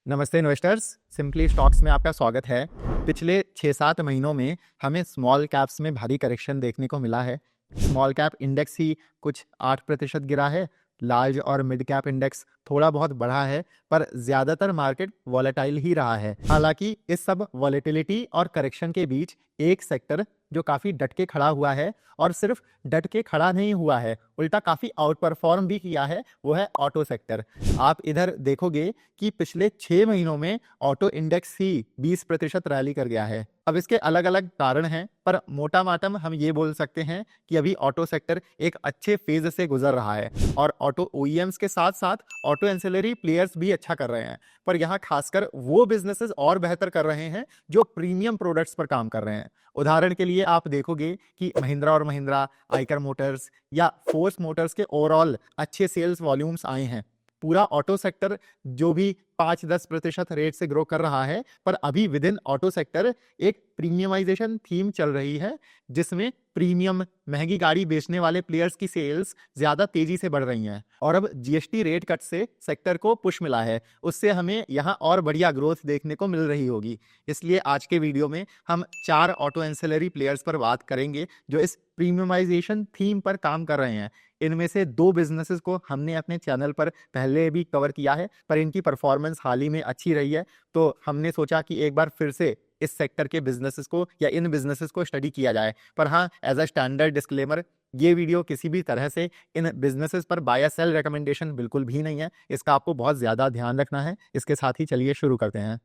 नमस्ते investors, simply stocks में आपका स्वागत है। पिछले 6-7 महीनों में हमें स्मॉल कैप्स में भारी करेक्शन देखने को मिला है। स्मॉल कैप इंडेक्स ही कुछ 8% गिरा है। लार्ज और मिड कैप इंडेक्स थोड़ा बहुत बढ़ा है, पर ज़्यादातर मार्केट वॉलेटाइल ही रहा है। हालांकि इस सब वॉलेटिलिटी और करेक्शन के बीच एक सेक्टर जो काफ़ी डट के खड़ा हुआ है, और सिर्फ डट के खड़ा नहीं हुआ है, उल्टा काफ़ी आउट परफॉर्म भी किया है, वो है ऑटो सेक्टर। आप इधर देखोगे कि पिछले 6 महीनों में ऑटो इंडेक्स ही 20% रैली कर गया है। अब इसके अलग अलग कारण हैं, पर मोटा माटम हम ये बोल सकते हैं कि अभी ऑटो सेक्टर एक अच्छे फेज से गुजर रहा है, और ऑटो ओईएम्स के साथ साथ ऑटो एंसिलरी प्लेयर्स भी अच्छा कर रहे हैं। पर यहाँ खासकर वो बिजनेसेस और बेहतर कर रहे हैं जो प्रीमियम प्रोडक्ट्स पर काम कर रहे हैं। उदाहरण के लिए आप देखोगे कि महिंद्रा और महिंद्रा, आइकर मोटर्स या फोर्स मोटर्स के ओवरऑल अच्छे सेल्स वॉल्यूम्स आए हैं। पूरा ऑटो सेक्टर जो भी 5-10% रेट से ग्रो कर रहा है, पर अभी विद इन ऑटो सेक्टर एक प्रीमियमाइजेशन थीम चल रही है, जिसमें प्रीमियम महंगी गाड़ी बेचने वाले प्लेयर्स की सेल्स ज्यादा तेजी से बढ़ रही हैं। और अब जीएसटी रेट कट से सेक्टर को पुश मिला है, उससे हमें यहाँ और बढ़िया ग्रोथ देखने को मिल रही होगी। इसलिए आज के वीडियो में हम 4 ऑटो एंसिलरी प्लेयर्स पर बात करेंगे जो इस प्रीमियमाइजेशन थीम पर काम कर रहे हैं। इनमें से 2 बिजनेसेस को हमने अपने चैनल पर पहले भी कवर किया है, पर इनकी परफॉर्मेंस हाल ही में अच्छी रही है, तो हमने सोचा कि एक बार फिर से इस सेक्टर के बिजनेसेस को या इन बिजनेसेस को स्टडी किया जाए। पर हाँ, एज अ स्टैंडर्ड डिस्क्लेमर, ये वीडियो किसी भी तरह से इन बिजनेसेस पर बाय या सेल रिकमेंडेशन बिल्कुल भी नहीं है। इसका आपको बहुत ज्यादा ध्यान रखना है। इसके साथ ही चलिए शुरू करते हैं।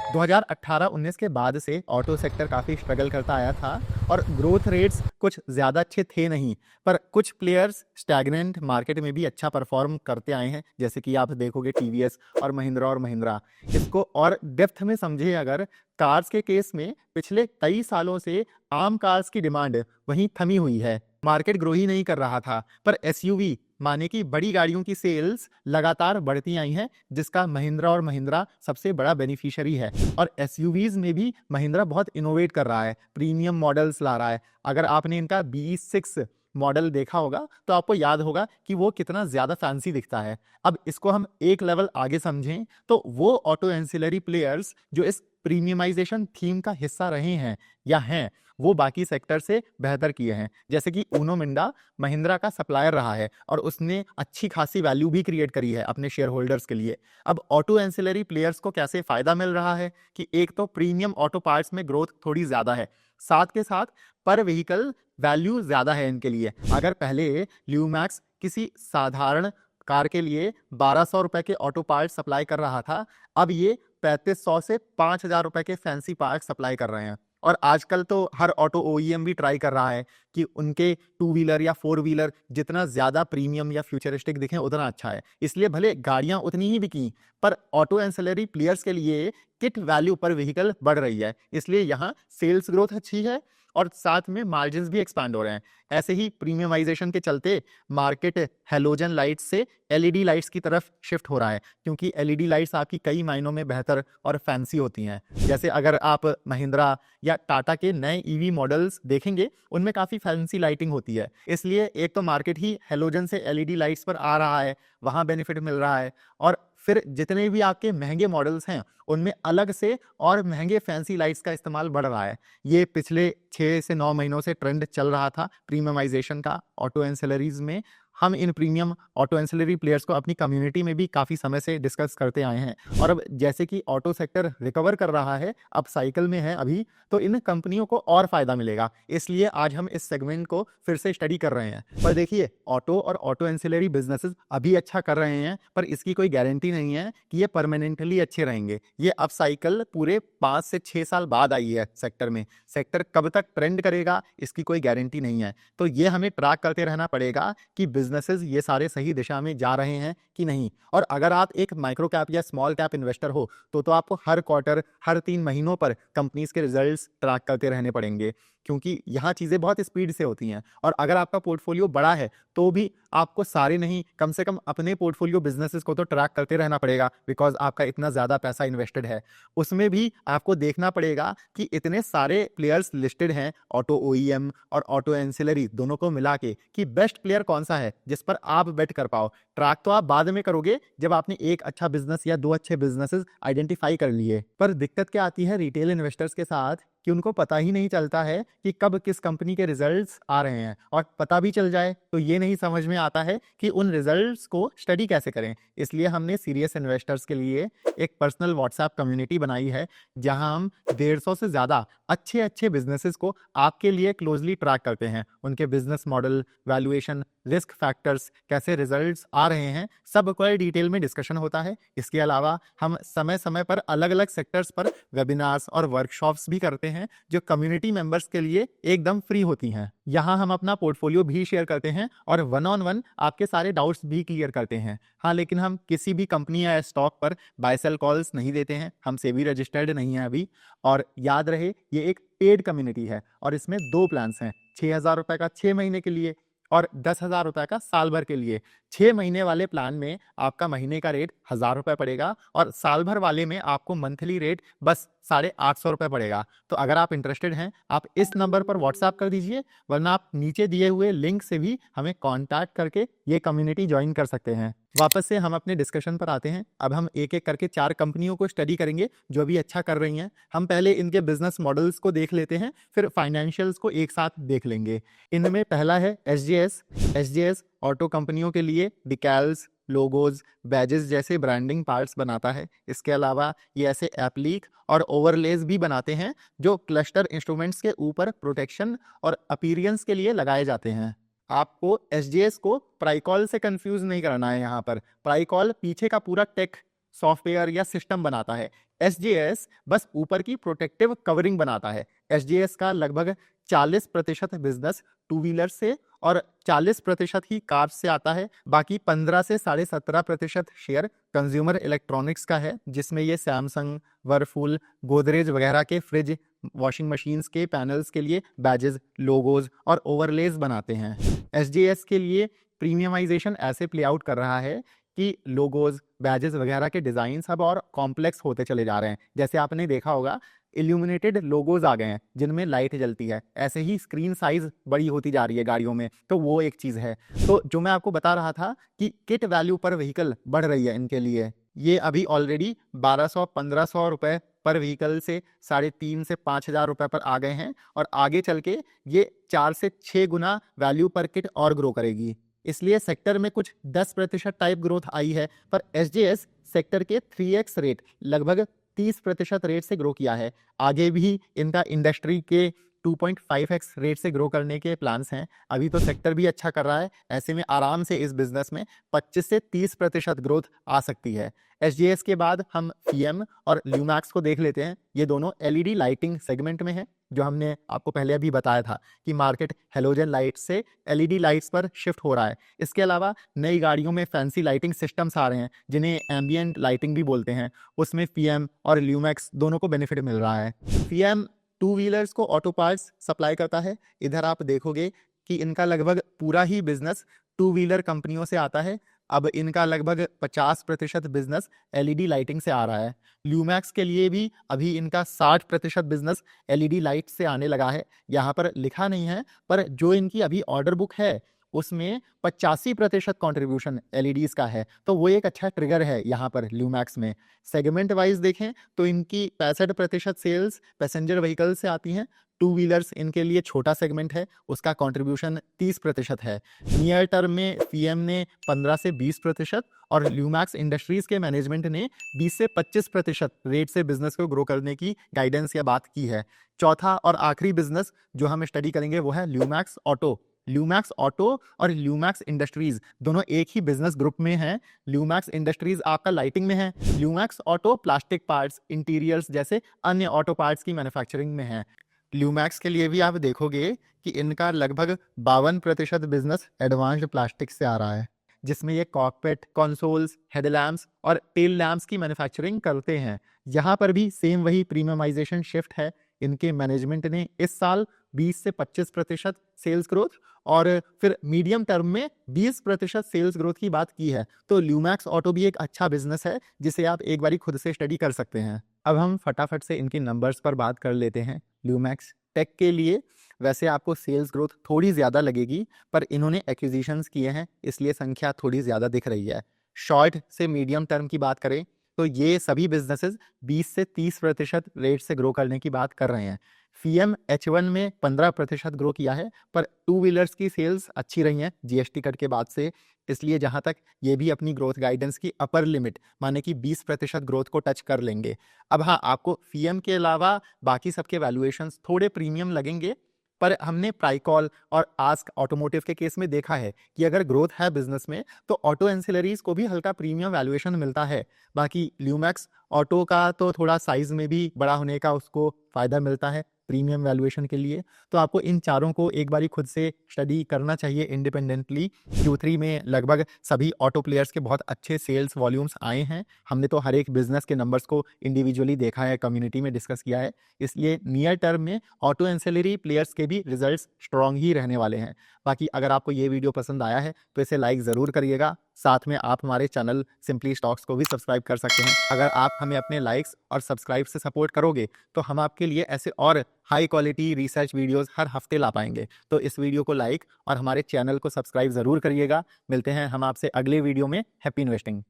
2018-19 के बाद से ऑटो सेक्टर काफ़ी स्ट्रगल करता आया था, और ग्रोथ रेट्स कुछ ज़्यादा अच्छे थे नहीं, पर कुछ प्लेयर्स स्टैग्नेंट मार्केट में भी अच्छा परफॉर्म करते आए हैं, जैसे कि आप देखोगे टीवीएस और महिंद्रा। इसको और डेप्थ में समझे अगर, कार्स के केस में पिछले कई सालों से आम कार्स की डिमांड वहीं थमी हुई है। मार्केट ग्रो ही नहीं कर रहा था, पर एसयूवी माने कि बड़ी गाड़ियों की सेल्स लगातार बढ़ती आई हैं, जिसका महिंद्रा और महिंद्रा सबसे बड़ा बेनिफिशियरी है। और एसयूवीज में भी महिंद्रा बहुत इनोवेट कर रहा है, प्रीमियम मॉडल्स ला रहा है। अगर आपने इनका B6 मॉडल देखा होगा तो आपको याद होगा कि वो कितना ज्यादा फैंसी दिखता है। अब इसको हम एक लेवल आगे समझें तो वो ऑटो एंसिलरी प्लेयर्स जो इस प्रीमियमाइजेशन थीम का हिस्सा रहे हैं या हैं, वो बाकी सेक्टर से बेहतर किए हैं। जैसे कि ऊनो मिंडा महिंद्रा का सप्लायर रहा है, और उसने अच्छी खासी वैल्यू भी क्रिएट करी है अपने शेयर होल्डर्स के लिए। अब ऑटो एंसिलरी प्लेयर्स को कैसे फायदा मिल रहा है कि एक तो प्रीमियम ऑटो पार्ट्स में ग्रोथ थोड़ी ज्यादा है, साथ के साथ पर व्हीकल वैल्यू ज्यादा है इनके लिए। अगर पहले ल्यूमैक्स किसी साधारण कार के लिए 1200 रुपए के ऑटो पार्ट सप्लाई कर रहा था, अब ये 3500 से 5000 रुपए के फैंसी पार्ट सप्लाई कर रहे हैं। और आजकल तो हर ऑटो ओईएम भी ट्राई कर रहा है कि उनके 2 व्हीलर या 4 व्हीलर जितना ज्यादा प्रीमियम या फ्यूचरिस्टिक दिखें उतना अच्छा है। इसलिए भले गाड़ियां उतनी ही बिकी, पर ऑटो एंसिलरी प्लेयर्स के लिए किट वैल्यू पर व्हीकल बढ़ रही है, इसलिए यहाँ सेल्स ग्रोथ अच्छी है और साथ में मार्जिन्स भी एक्सपैंड हो रहे हैं। ऐसे ही प्रीमियमाइजेशन के चलते मार्केट हेलोजन लाइट्स से एलईडी लाइट्स की तरफ शिफ्ट हो रहा है, क्योंकि एलईडी लाइट्स आपकी कई मायनों में बेहतर और फैंसी होती हैं। जैसे अगर आप महिंद्रा या टाटा के नए ईवी मॉडल्स देखेंगे, उनमें काफ़ी फैंसी लाइटिंग होती है। इसलिए एक तो मार्केट ही हेलोजन से एलईडी लाइट्स पर आ रहा है, वहाँ बेनिफिट मिल रहा है, और फिर जितने भी आपके महंगे मॉडल्स हैं उनमें अलग से और महंगे फैंसी लाइट्स का इस्तेमाल बढ़ रहा है। ये पिछले 6 से 9 महीनों से ट्रेंड चल रहा था प्रीमियमाइजेशन का ऑटो एंसिलरीज में। हम इन प्रीमियम ऑटो एंसिलरी प्लेयर्स को अपनी कम्युनिटी में भी काफ़ी समय से डिस्कस करते आए हैं, और अब जैसे कि ऑटो सेक्टर रिकवर कर रहा है, अब साइकिल में है अभी, तो इन कंपनियों को और फायदा मिलेगा। इसलिए आज हम इस सेगमेंट को फिर से स्टडी कर रहे हैं। पर देखिए, ऑटो और ऑटो एंसिलरी बिजनेसेस अभी अच्छा कर रहे हैं, पर इसकी कोई गारंटी नहीं है कि ये परमानेंटली अच्छे रहेंगे। ये अब साइकिल पूरे 5 से 6 साल बाद आई है सेक्टर में। सेक्टर कब तक ट्रेंड करेगा इसकी कोई गारंटी नहीं है, तो ये हमें ट्रैक करते रहना पड़ेगा कि बिजनेसेस ये सारे सही दिशा में जा रहे हैं कि नहीं। और अगर आप एक माइक्रो कैप या स्मॉल कैप इन्वेस्टर हो तो आपको हर क्वार्टर, हर 3 महीनों पर कंपनीज के रिजल्ट्स ट्रैक करते रहने पड़ेंगे, क्योंकि यहाँ चीज़ें बहुत स्पीड से होती हैं। और अगर आपका पोर्टफोलियो बड़ा है तो भी आपको सारे नहीं, कम से कम अपने पोर्टफोलियो बिजनेसेस को तो ट्रैक करते रहना पड़ेगा, बिकॉज आपका इतना ज़्यादा पैसा इन्वेस्टेड है। उसमें भी आपको देखना पड़ेगा कि इतने सारे प्लेयर्स लिस्टेड हैं, ऑटो ओईएम और ऑटो एंसिलरी दोनों को मिला के, कि बेस्ट प्लेयर कौन सा है जिस पर आप बेट कर पाओ। ट्रैक तो आप बाद में करोगे जब आपने एक अच्छा बिजनेस या दो अच्छे बिजनेसेस आइडेंटिफाई कर लिए। पर दिक्कत क्या आती है रिटेल इन्वेस्टर्स के साथ, कि उनको पता ही नहीं चलता है कि कब किस कंपनी के रिजल्ट्स आ रहे हैं, और पता भी चल जाए तो ये नहीं समझ में आता है कि उन रिजल्ट्स को स्टडी कैसे करें। इसलिए हमने सीरियस इन्वेस्टर्स के लिए एक पर्सनल व्हाट्सएप कम्युनिटी बनाई है, जहां हम 150 से ज़्यादा अच्छे अच्छे बिजनेसेस को आपके लिए क्लोजली ट्रैक करते हैं। उनके business model, valuation, risk factors, कैसे रिजल्ट्स आ रहे हैं, सब कोई डिटेल में डिस्कशन होता है। इसके अलावा हम समय समय पर अलग अलग सेक्टर्स पर वेबिनार्स और वर्कशॉप्स भी करते हैं, जो कम्युनिटी मेंबर्स के लिए एकदम फ्री होती हैं। यहाँ हम अपना पोर्टफोलियो भी शेयर करते हैं और वन ऑन वन आपके सारे डाउट्स भी क्लियर करते हैं। हाँ, लेकिन हम किसी भी कंपनी या स्टॉक पर बाय सेल कॉल्स नहीं देते हैं, हम सेबी रजिस्टर्ड नहीं है अभी। और याद रहे, ये एक पेड कम्युनिटी है और इसमें 2 प्लान्स हैं, 6,000 रुपए का 6 महीने के लिए और 10,000 रुपए का साल भर के लिए। 6 महीने वाले प्लान में आपका महीने का रेट 1,000 रुपए पड़ेगा और साल भर वाले में आपको मंथली रेट बस 850 रुपए पड़ेगा। तो अगर आप इंटरेस्टेड हैं, आप इस नंबर पर व्हाट्सएप कर दीजिए, वरना आप नीचे दिए हुए लिंक से भी हमें कॉन्टैक्ट करके ये कम्युनिटी ज्वाइन कर सकते हैं। वापस से हम अपने डिस्कशन पर आते हैं। अब हम एक एक करके 4 कंपनियों को स्टडी करेंगे जो भी अच्छा कर रही हैं। हम पहले इनके बिजनेस मॉडल्स को देख लेते हैं, फिर फाइनेंशियल्स को एक साथ देख लेंगे। इनमें पहला है एसजेएस। एसजेएस ऑटो कंपनियों के लिए डिकैल्स, लोगोज, बैजेस जैसे ब्रांडिंग पार्ट्स बनाता है। इसके अलावा ये ऐसे एप्लीक और ओवरलेज भी बनाते हैं जो क्लस्टर इंस्ट्रूमेंट्स के ऊपर प्रोटेक्शन और अपीयरेंस के लिए लगाए जाते हैं। आपको एसजीएस को प्राइकॉल से कंफ्यूज नहीं करना है। यहाँ पर प्राइकॉल पीछे का पूरा टेक सॉफ्टवेयर या सिस्टम बनाता है, एसजीएस बस ऊपर की प्रोटेक्टिव कवरिंग बनाता है। एसजीएस का लगभग 40% बिजनेस टू व्हीलर से और 40% ही कार से आता है। बाकी 15 से 17.5% शेयर कंज्यूमर इलेक्ट्रॉनिक्स का है, जिसमें ये सैमसंग, वर्लपूल, गोदरेज वगैरह के फ्रिज, वॉशिंग मशीन्स के पैनल्स के लिए बैजेस, लोगोज और ओवरलेज बनाते हैं। एसजीएस के लिए प्रीमियमाइजेशन ऐसे प्ले आउट कर रहा है कि लोगोज, बैजेस वगैरह के डिजाइन अब और कॉम्प्लेक्स होते चले जा रहे हैं। जैसे आपने देखा होगा, इल्यूमिनेटेड लोगोज आ गए हैं जिनमें लाइट जलती है। ऐसे ही स्क्रीन साइज बड़ी होती जा रही है गाड़ियों में, तो वो एक चीज़ है। तो जो मैं आपको बता रहा था कि किट वैल्यू पर व्हीकल बढ़ रही है इनके लिए, ये अभी ऑलरेडी 1200-1500 रुपए पर व्हीकल से 3,500 से 5,000 रुपए पर आ गए हैं, और आगे चल के ये 4 से 6 गुना वैल्यू पर किट और ग्रो करेगी। इसलिए सेक्टर में कुछ 10% टाइप ग्रोथ आई है, पर एसजेएस सेक्टर के 3x रेट, लगभग 30% रेट से ग्रो किया है। आगे भी इनका इंडस्ट्री के 2.5x रेट से ग्रो करने के प्लान्स हैं। अभी तो सेक्टर भी अच्छा कर रहा है, ऐसे में आराम से इस बिजनेस में 25 से 30% ग्रोथ आ सकती है। एसजीएस के बाद हम फीएम और ल्यूमैक्स को देख लेते हैं। ये दोनों एलईडी लाइटिंग सेगमेंट में है, जो हमने आपको पहले अभी बताया था कि मार्केट हेलोजन लाइट से एलईडी लाइट्स पर शिफ्ट हो रहा है। इसके अलावा नई गाड़ियों में फैंसी लाइटिंग सिस्टम्स आ रहे हैं, जिन्हें एम्बियंट लाइटिंग भी बोलते हैं। उसमें फीएम और ल्यूमैक्स दोनों को बेनिफिट मिल रहा है। फीएम टू व्हीलर्स को ऑटो पार्ट्स सप्लाई करता है। इधर आप देखोगे कि इनका लगभग पूरा ही बिजनेस टू व्हीलर कंपनियों से आता है। अब इनका लगभग 50% बिजनेस एलईडी लाइटिंग से आ रहा है। ल्यूमैक्स के लिए भी अभी इनका 60% बिजनेस एलईडी लाइट से आने लगा है। यहाँ पर लिखा नहीं है, पर जो इनकी अभी ऑर्डर बुक है उसमें 85% कॉन्ट्रीब्यूशन एलईडीज का है, तो वो एक अच्छा ट्रिगर है यहाँ पर ल्यूमैक्स में। सेगमेंट वाइज देखें तो इनकी 65% सेल्स पैसेंजर व्हीकल से आती हैं। टू व्हीलर्स इनके लिए छोटा सेगमेंट है, उसका कंट्रीब्यूशन 30% है। नियर टर्म में फीएम ने 15 से 20% और ल्यूमैक्स इंडस्ट्रीज के मैनेजमेंट ने 20 से 25% रेट से बिजनेस को ग्रो करने की गाइडेंस या बात की है। चौथा और आखिरी बिजनेस जो हम स्टडी करेंगे वो है ल्यूमैक्स ऑटो। ल्यूमैक्स ऑटो और ल्यूमैक्स इंडस्ट्रीज दोनों एक ही बिजनेस ग्रुप में हैं। ल्यूमैक्स इंडस्ट्रीज आपका लाइटिंग में है, Lumax auto plastic parts, interiors जैसे अन्य ऑटो पार्ट्स की मैन्युफैक्चरिंग में है। ल्यूमैक्स के लिए भी आप देखोगे कि इनका लगभग 52% बिजनेस एडवांस्ड प्लास्टिक से आ रहा है, जिसमें ये कॉकपिट, कंसोल्स, हेडलैम्प्स और टेल लैम्प्स की मैन्युफैक्चरिंग करते हैं। यहाँ पर भी सेम वही प्रीमियमाइजेशन शिफ्ट है। इनके मैनेजमेंट ने इस साल 20 से 25% सेल्स ग्रोथ और फिर मीडियम टर्म में 20% सेल्स ग्रोथ की बात की है। तो ल्यूमैक्स ऑटो भी एक अच्छा बिजनेस है जिसे आप एक बारी खुद से स्टडी कर सकते हैं। अब हम फटाफट से इनकी नंबर्स पर बात कर लेते हैं। ल्यूमैक्स टेक के लिए वैसे आपको सेल्स ग्रोथ थोड़ी ज़्यादा लगेगी, पर इन्होंने एक्विजिशंस किए हैं इसलिए संख्या थोड़ी ज़्यादा दिख रही है। शॉर्ट से मीडियम टर्म की बात करें तो ये सभी बिजनेसेस 20 से 30% रेट से ग्रो करने की बात कर रहे हैं। फीएम H1 में 15% ग्रो किया है, पर टू व्हीलर्स की सेल्स अच्छी रही हैं जीएसटी कट के बाद से, इसलिए जहां तक ये भी अपनी ग्रोथ गाइडेंस की अपर लिमिट माने कि 20% ग्रोथ को टच कर लेंगे। अब हाँ, आपको फीएम के अलावा बाकी सबके वैल्यूएशंस थोड़े प्रीमियम लगेंगे, पर हमने प्राइकॉल और आस्क ऑटोमोटिव के केस में देखा है कि अगर ग्रोथ है बिजनेस में तो ऑटो एंसिलरीज को भी हल्का प्रीमियम वैल्यूएशन मिलता है। बाकी ल्यूमैक्स ऑटो का तो थोड़ा साइज में भी बड़ा होने का उसको फायदा मिलता है प्रीमियम वैल्यूएशन के लिए। तो आपको इन चारों को एक बारी खुद से स्टडी करना चाहिए इंडिपेंडेंटली। Q3 में लगभग सभी ऑटो प्लेयर्स के बहुत अच्छे सेल्स वॉल्यूम्स आए हैं। हमने तो हर एक बिजनेस के नंबर्स को इंडिविजुअली देखा है, कम्युनिटी में डिस्कस किया है, इसलिए नियर टर्म में ऑटो एंसिलरी प्लेयर्स के भी रिजल्ट्स स्ट्रॉन्ग ही रहने वाले हैं। बाकी अगर आपको ये वीडियो पसंद आया है तो इसे लाइक ज़रूर करिएगा। साथ में आप हमारे चैनल सिंपली स्टॉक्स को भी सब्सक्राइब कर सकते हैं। अगर आप हमें अपने लाइक्स और सब्सक्राइब से सपोर्ट करोगे तो हम आपके लिए ऐसे और हाई क्वालिटी रिसर्च वीडियोस हर हफ्ते ला पाएंगे। तो इस वीडियो को लाइक और हमारे चैनल को सब्सक्राइब ज़रूर करिएगा। मिलते हैं हम आपसे अगले वीडियो में। Happy investing.